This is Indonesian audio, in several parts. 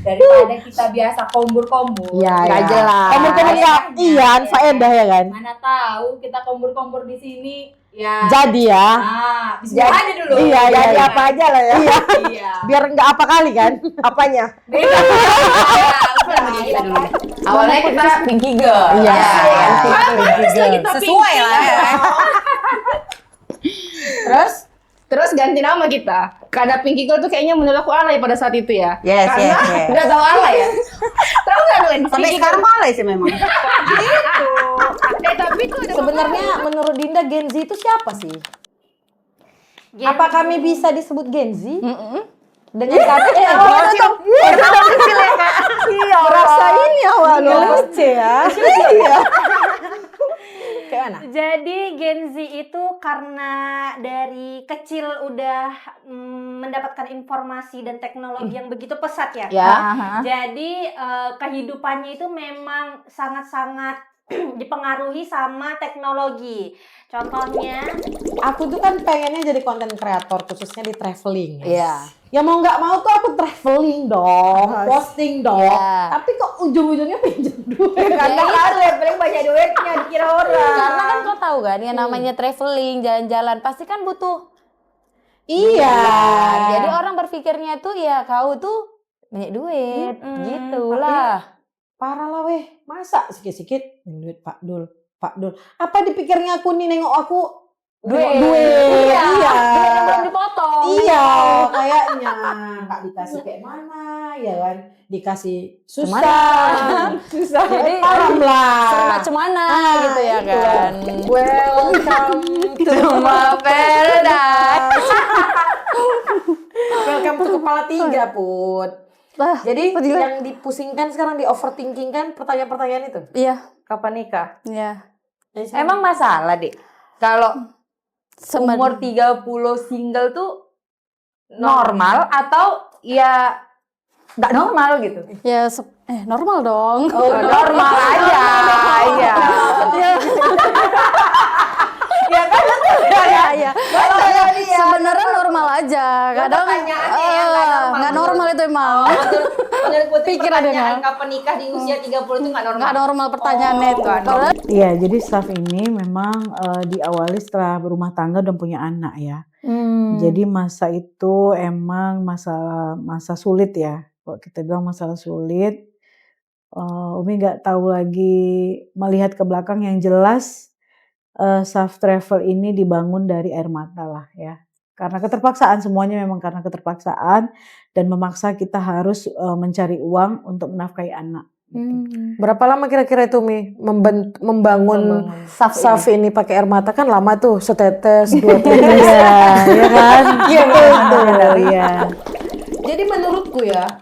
daripada kita biasa kombur-kombur. Iya, Nggak ya. jelas. Kombur-kombur nggak, iya, faedah ya kan. Mana tahu kita kombur-kombur di sini ya. Jadi ya. Bismillah aja dulu. Iya, Jadi iya. apa aja lah ya. Iya. Biar nggak apa kali kan. Apanya? Beda. Udah dulu. Awalnya kita Pinky Girl. Iya. Sesuai lah ya. Terus ganti nama kita. Karena Pinky Girl tuh kayaknya menurut aku alay pada saat itu ya. Yes, Karena yes, yes. udah tahu alay ya. Tahu nggak kalian? Sampai sekarang malah sih memang. Gitu. Tapi tuh ada Sebenarnya menurut Dinda Gen Z itu siapa sih? Apa kami bisa disebut Gen Z? Dengan kata rasain ya walau lucu ya. Kayak mana? Jadi Gen Z itu karena dari kecil udah mendapatkan informasi dan teknologi yang begitu pesat ya. Ya. Jadi kehidupannya itu memang sangat-sangat dipengaruhi sama teknologi. Contohnya, Aku tuh kan pengennya jadi konten kreator khususnya di traveling. Iya. Ya mau nggak mau tuh aku traveling dong, posting dong. Iya. Tapi kok ujung-ujungnya pinjam duit. karena harus ya paling banyak duitnya dikira orang. Karena kan kau tahu kan, yang namanya traveling, jalan-jalan pasti kan butuh. Iya. Jadi orang berpikirnya tuh ya kau tuh banyak duit, gitulah. Parah lah weh, masa sikit-sikit duit Pak Dul. Apa dipikirnya aku nih nengok aku duit. Iya. Duitnya belum dipotong. Iya, kayaknya nggak dikasih kayak mana, ya kan? Dikasih susah. Jadi Paham lah. serba macam mana gitu ya itu. kan. Welcome to Cuma paradise. Welcome to kepala 3, Put. Jadi yang dipusingkan sekarang, di overthinking kan pertanyaan-pertanyaan itu. Iya, Kapan nikah? iya. Emang masalah, Dek? Kalau umur 30 single tuh normal atau ya nggak normal gitu? Ya normal dong. Oh, normal aja. Iya. Iya. Sebenarnya normal aja. Kadang pertanyaannya yang nggak normal. nggak normal itu emang. Menurut Putri Pikir ada pertanyaan nggak? kapan nikah di usia 30 itu nggak normal? Nggak normal pertanyaannya itu. Iya, jadi staff ini memang diawali setelah berumah tangga dan punya anak ya. Jadi masa itu emang masa sulit ya. Kalau kita bilang masalah sulit, Umi nggak tahu lagi melihat ke belakang. Yang jelas staff travel ini dibangun dari air mata lah ya. Karena keterpaksaan, semuanya memang karena keterpaksaan dan memaksa kita harus mencari uang untuk menafkahi anak. Berapa lama kira-kira itu Mi membangun staff ini pakai air mata? Kan lama tuh, setetes, 2 tetes. Iya kan? Iya betul. Iya. Jadi menurutku ya,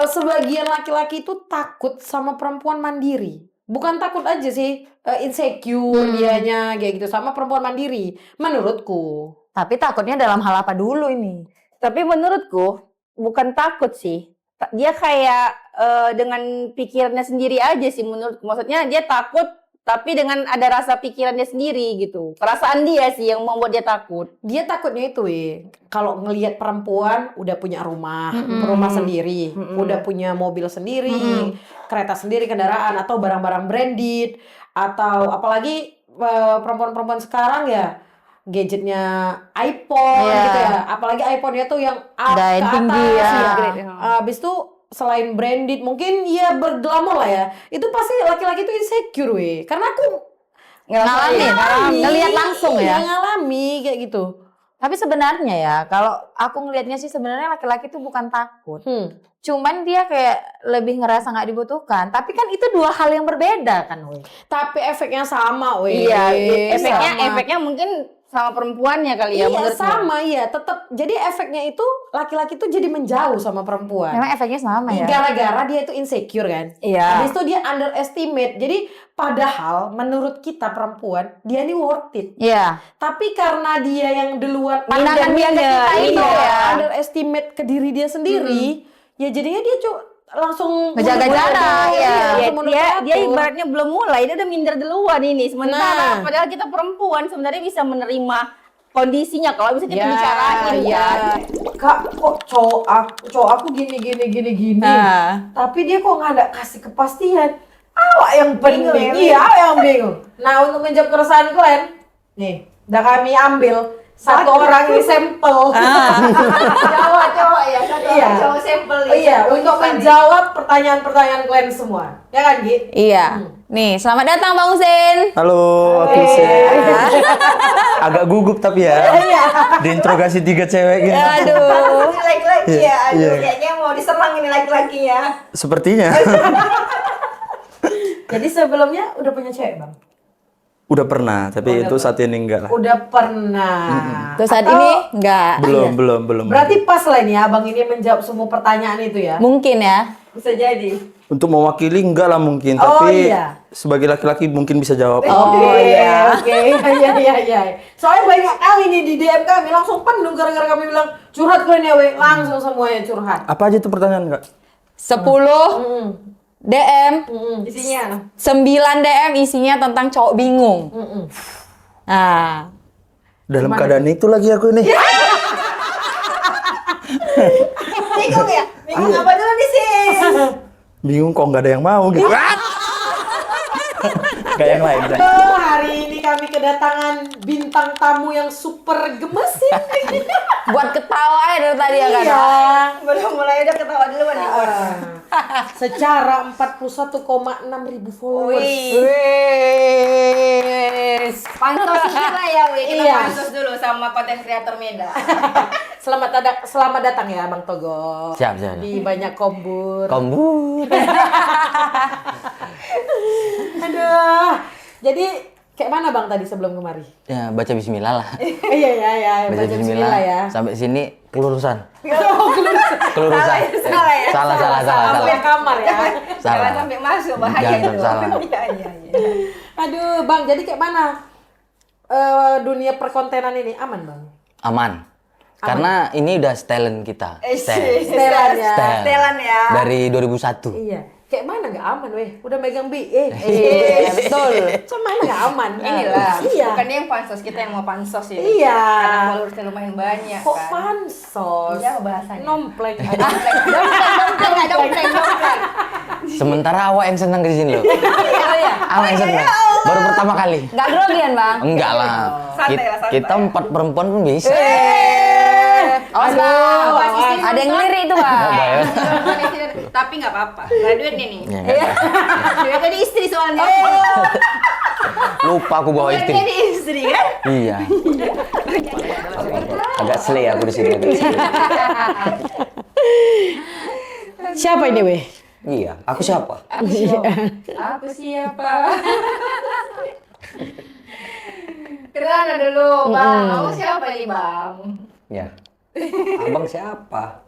sebagian laki-laki itu takut sama perempuan mandiri. Bukan takut aja sih, insecure dianya kayak gitu sama perempuan mandiri. Menurutku. Tapi takutnya dalam hal apa dulu ini? Tapi menurutku bukan takut sih. Dia kayak dengan pikirannya sendiri aja sih menurutku. Maksudnya dia takut tapi dengan ada rasa pikirannya sendiri gitu. Perasaan dia sih yang membuat dia takut. Dia takutnya itu kalau ngelihat perempuan udah punya rumah sendiri, udah punya mobil sendiri, kereta sendiri, kendaraan atau barang-barang branded, atau apalagi perempuan-perempuan sekarang ya gadgetnya iPhone gitu ya. Apalagi iPhone-nya tuh yang up ke atas tinggi ya. Habis itu selain branded mungkin ya berglamor lah ya. Itu pasti laki-laki itu insecure karena aku ngelihat langsung ya. Ngalami kayak gitu. Tapi sebenarnya ya, kalau aku ngelihatnya sih sebenarnya laki-laki itu bukan takut. Cuman dia kayak lebih ngerasa nggak dibutuhkan. Tapi kan itu dua hal yang berbeda kan, weh. Tapi efeknya sama, weh. Iya, efeknya mungkin sama perempuannya kali ya. Iya sama ya, tetap. Jadi efeknya itu laki-laki tuh jadi menjauh sama perempuan. Memang efeknya sama ya. Gara-gara dia itu insecure kan. Iya. Habis itu dia underestimate. Jadi padahal menurut kita perempuan dia ini worth it. Iya. Tapi karena dia yang duluan Pandangan dia ke kita itu ya. underestimate ke diri dia sendiri, ya jadinya dia langsung ngejaga jarak dia ibaratnya belum mulai dia udah minder duluan ini sementara padahal kita perempuan sebenarnya bisa menerima kondisinya kalau bisa kita Ya, bicarain ya. kan. Kak, kok cowok aku gini. Tapi dia kok nggak ada kasih kepastian. Awak yang Bingung penting. ya, Iya, awak yang bingung. Nah, untuk menjawab keresahan kalian, nih, udah kami ambil satu orang ini sampel. Cowok ya, Iya. cowok sampel Iya, untuk menjawab pertanyaan-pertanyaan kalian semua. Ya kan, Gi? Iya. Nih, selamat datang Bang Husin. Halo, aku Husin. Agak gugup tapi ya. Diinterogasi 3 cewek gitu. Aduh. Laki-laki ya, aduh Iya. kayaknya mau diserang ini laki-lakinya. Sepertinya. Jadi sebelumnya udah punya cewek, Bang? Udah pernah, tapi itu saat ini enggak lah. Udah pernah. Terus saat Atau- ini enggak. Belum. Berarti pas lah ini abang ini menjawab semua pertanyaan itu ya? Mungkin ya. Bisa jadi. Untuk mewakili enggak lah mungkin, Oh, tapi iya. sebagai laki-laki mungkin bisa jawab. Iya. Oke. Iya. Soalnya banyak kali nih di DM kami langsung penuh gara-gara kami bilang curhat kalian ya, we. Langsung semuanya curhat. Apa aja tuh pertanyaan, Kak? 10 DM, Isinya. 9 DM isinya tentang cowok bingung. Nah, Dalam keadaan itu lagi aku ini. Bingung ya? Bingung apa dulu nih sih? Bingung kok nggak ada yang mau gitu. Kayak yang lain. Dah. Oh, hari ini kami kedatangan bintang tamu yang super gemesin. buat ketawa ya dari tadi ya kan. Iya. Belum mulai udah ketawa duluan nih. Secara 41,6 ribu followers. Wih. Pansos gila ya, weh. Kita Iya. pansos dulu sama konten kreator Medan. Selamat datang ya Bang Togo. Siap. Di banyak kombur. Kombur. Aduh. Jadi kayak mana Bang tadi sebelum kemari? Ya, baca bismillah lah. Iya. Baca bismillah ya. Sampai sini kelurusan. Oh, kelurusan. Kelurusan. Salah ya? Salah. Sampai kamar ya. Jangan Salah. sampai masuk, bahaya Jangan itu. salah. Iya. Aduh, Bang, jadi kayak mana dunia perkontenan ini aman, Bang? Aman. Karena ini udah talent kita. Setelan ya. Setelan ya. Dari 2001. Iya. Kayak mana nggak aman, weh? Udah megang Betul. Cuman mana nggak aman? Inilah, Iya. bukan dia yang pansos, kita yang mau pansos ini. Iya. Karena followersnya lumayan banyak Kok kan. pansos? Iya, bahasanya. Nomplek. Dompleng. Sementara awak yang senang di sini loh. Awak yang senang. Baru pertama kali. Enggak grogian, Bang. Enggak lah. Santai lah, santai. Kita 4 perempuan pun bisa. Awas, Bang. Ada yang ngelirik itu, Bang. Tapi nggak apa-apa, nggak duitnya nih. Ya, Duitnya di istri soalnya. lupa aku bawa istri. Duitnya di istri kan? Iya. Agak slay aku di sini. Siapa ini, weh? Iya, aku siapa? Aku siapa? Kenalan dulu, Bang. Kamu siapa nih, Bang? Ya. Abang siapa?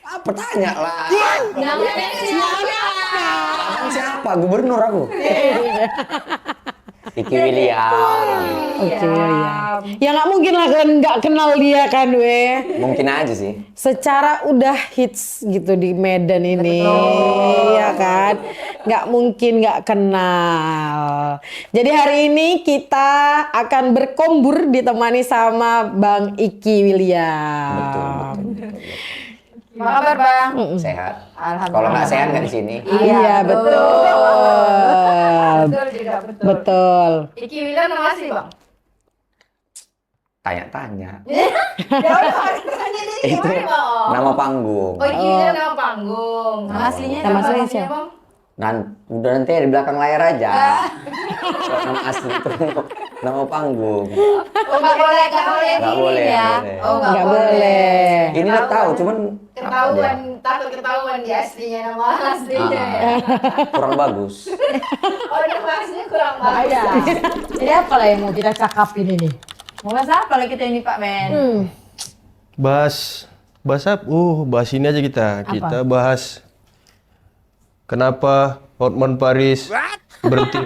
Apa tanya lah? Namanya siapa? Abang siapa? Gubernur aku. Iki William. Oke, ya. Ya nggak mungkin lah kalian nggak kenal dia kan, weh. Mungkin aja sih. Secara udah hits gitu di Medan ini, ya kan? Nggak mungkin nggak kenal. Jadi hari ini kita akan berkombur ditemani sama Bang Iki William. Betul. Apa kabar, Bang? Sehat. Alhamdulillah. Kalau nggak sehat nggak di sini. Iya, betul. Betul juga, betul. Betul. Iki William nama asli, Bang? Tanya-tanya. Ya udah, tanya diri Itu gimana, Bang? nama panggung. Oh, Iki William nama panggung. Nama aslinya Nama siapa? aslinya siapa? Bang? Udah nanti di belakang layar aja. Kalau nama asli itu nama panggung. Oh, nggak boleh Nggak boleh. ya? nggak boleh. Oh, Nggak boleh. Ini udah tahu, cuman Ketahuan, takut ketahuan di aslinya, nama aslinya ya. kurang bagus. Oh, nama aslinya kurang bagus. Jadi apa lah yang mau kita cakapin ini? Mau bahas apa lagi kita ini, Pak Men? Bahas apa? Bahas ini aja kita. Kita bahas kenapa Hotman Paris berhenti.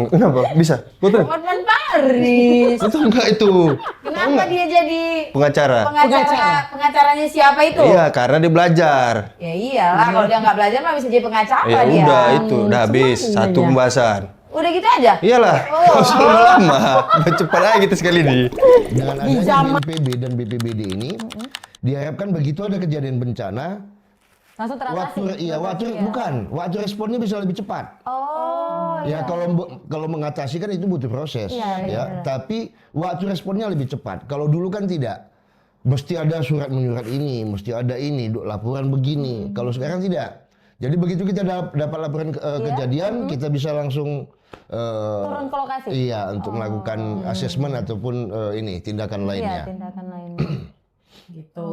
Kenapa? Bisa? Betul? Hotman Paris. Betul enggak itu? Kenapa dia jadi Pengacara. pengacaranya siapa itu? Iya, karena dia belajar. Ya iyalah, kalau dia nggak belajar mah bisa jadi pengacara Ya dia. udah itu, udah habis semuanya. satu pembahasan. Udah gitu aja? Iyalah, selama lama. Cepat aja kita sekali nih. Dengan adanya BNPB dan BPBD ini, diharapkan begitu ada kejadian bencana, Langsung teratasi. waktu responnya bisa lebih cepat. Ya kalau mengatasi kan itu butuh proses, ya. Tapi waktu responnya lebih cepat. Kalau dulu kan tidak, mesti ada surat menyurat ini, mesti ada ini, laporan begini. Kalau sekarang tidak. Jadi begitu kita dapat laporan kejadian, kita bisa langsung Turun ke lokasi. Iya, untuk melakukan asesmen ataupun tindakan lainnya. Iya, tindakan lainnya. Gitu.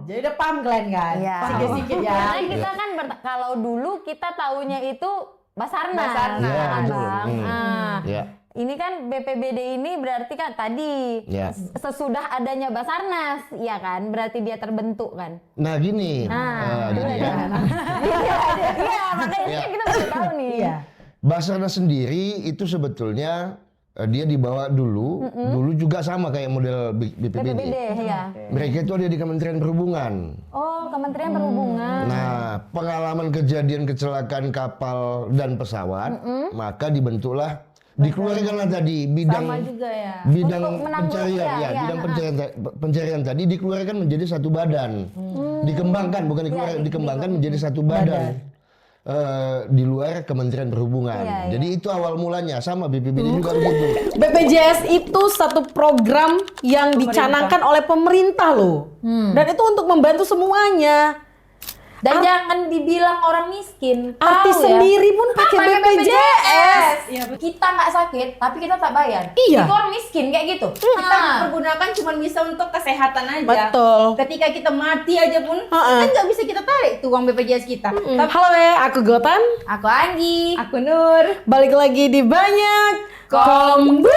Jadi udah paham kalian kan? Iya. Sikit-sikit ya. Karena kita kan kalau dulu kita taunya itu Basarnas. Iya, kan, betul. Bang? Iya. Ini kan BPBD ini berarti kan tadi sesudah adanya Basarnas, ya kan? Berarti dia terbentuk kan? Nah gini, gini ya. Iya, makanya kita baru tahu nih. Basarnas sendiri itu sebetulnya dia dibawa dulu juga sama kayak model BPBD. Ya. Mereka itu ada di Kementerian Perhubungan. Oh, Kementerian Perhubungan. Nah, pengalaman kejadian kecelakaan kapal dan pesawat, maka dibentuklah, dikeluarkanlah tadi bidang bidang pencarian tadi dikeluarkan menjadi satu badan. Dikembangkan, bukan dikeluarkan, dikembangkan menjadi satu badan. Di luar Kementerian Perhubungan. Jadi itu awal mulanya, sama BPBD juga begitu. BPJS itu satu program yang dicanangkan oleh pemerintah loh. Dan itu untuk membantu semuanya. Dan jangan dibilang orang miskin. Artis Tahu sendiri pun pakai BPJS. Kita nggak sakit, tapi kita tak bayar. Iya. Itu orang miskin kayak gitu. Kita pergunakan cuma bisa untuk kesehatan aja. Betul. Ketika kita mati aja pun, kan nggak bisa kita tarik tuh uang BPJS kita. Halo aku Gotan. Aku Anggi. Aku Nur. Balik lagi di Banyak Kombu.